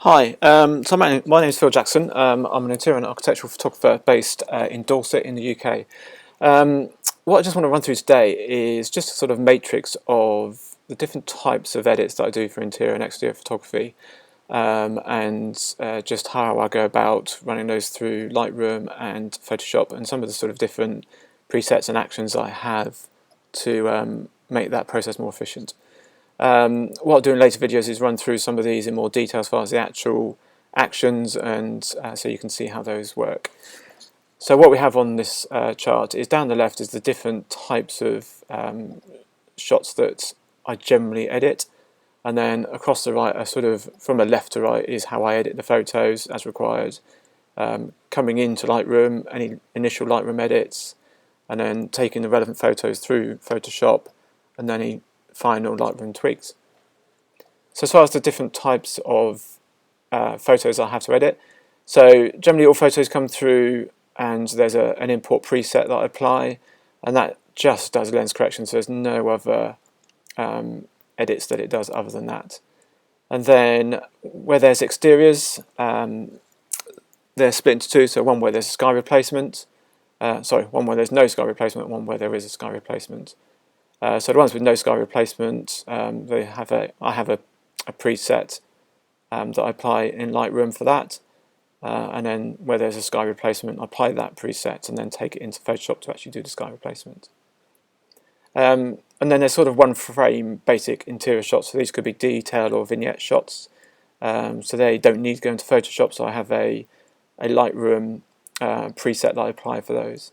Hi, my name is Phil Jackson. I'm an interior and architectural photographer based in Dorset in the UK. What I just want to run through today is just a sort of matrix of the different types of edits that I do for interior and exterior photography, and just how I go about running those through Lightroom and Photoshop, and some of the sort of different presets and actions I have to make that process more efficient. What I'll do in later videos is run through some of these in more detail as far as the actual actions, and so you can see how those work. So what we have on this chart is down the left is the different types of shots that I generally edit, and then across the right are sort of from a left to right is how I edit the photos as required, coming into Lightroom, any initial Lightroom edits, and then taking the relevant photos through Photoshop, and then any final Lightroom tweaks. So as far as the different types of photos I have to edit, so generally all photos come through and there's an import preset that I apply, and that just does lens correction, so there's no other edits that it does other than that. And then where there's exteriors, they're split into two, so one where there's sky replacement, one where there's no sky replacement, one where there is a sky replacement. So the ones with no sky replacement, I have a preset that I apply in Lightroom for that, and then where there's a sky replacement, I apply that preset and then take it into Photoshop to actually do the sky replacement. And then there's sort of one frame basic interior shots, so these could be detail or vignette shots, so they don't need to go into Photoshop, so I have a Lightroom preset that I apply for those.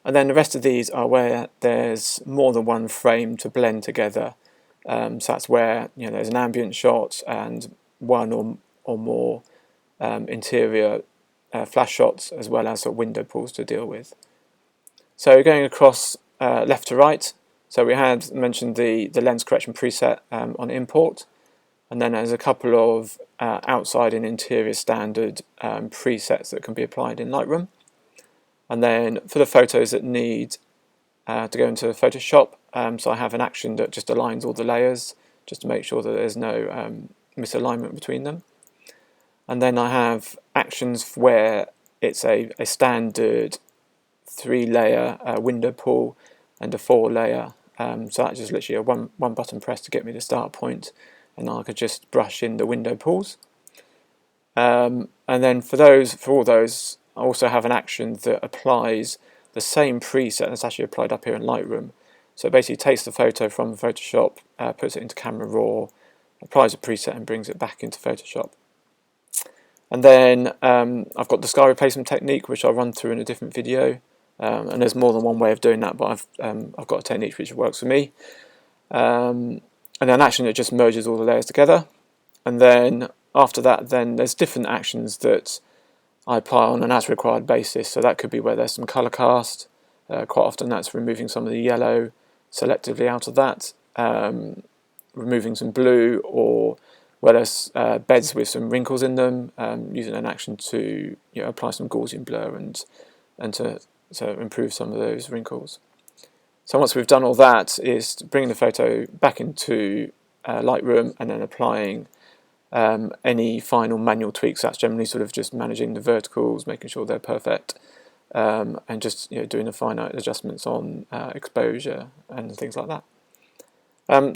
And then the rest of these are where there's more than one frame to blend together. So that's where there's an ambient shot and one or more interior flash shots, as well as window pulls to deal with. So going across left to right, so we had mentioned the lens correction preset on import, and then there's a couple of outside and interior standard presets that can be applied in Lightroom. And then for the photos that need to go into Photoshop, so I have an action that just aligns all the layers just to make sure that there's no misalignment between them. And then I have actions where it's a standard 3-layer window pull and a 4-layer, so that's just literally a one button press to get me the start point, and I could just brush in the window pulls. And then for all those I also have an action that applies the same preset that's actually applied up here in Lightroom. So it basically takes the photo from Photoshop, puts it into Camera Raw, applies a preset and brings it back into Photoshop. And then I've got the sky replacement technique, which I'll run through in a different video, and there's more than one way of doing that, but I've got a technique which works for me. And then action that just merges all the layers together. And then after that, then there's different actions that I apply on an as required basis, so that could be where there's some colour cast, quite often that's removing some of the yellow selectively out of that, removing some blue, or where there's beds with some wrinkles in them, using an action to apply some Gaussian blur and to improve some of those wrinkles. So once we've done all that, is bringing the photo back into Lightroom and then applying any final manual tweaks. That's generally sort of just managing the verticals, making sure they're perfect, and just doing the finite adjustments on exposure and things like that.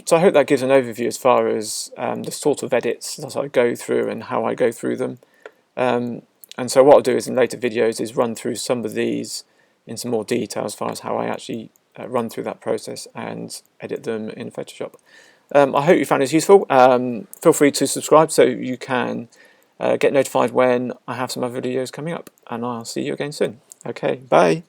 So I hope that gives an overview as far as the sort of edits that I go through and how I go through them. And so what I'll do is in later videos is run through some of these in some more detail as far as how I actually run through that process and edit them in Photoshop. I hope you found this useful. Feel free to subscribe so you can get notified when I have some other videos coming up, and I'll see you again soon. Okay, bye.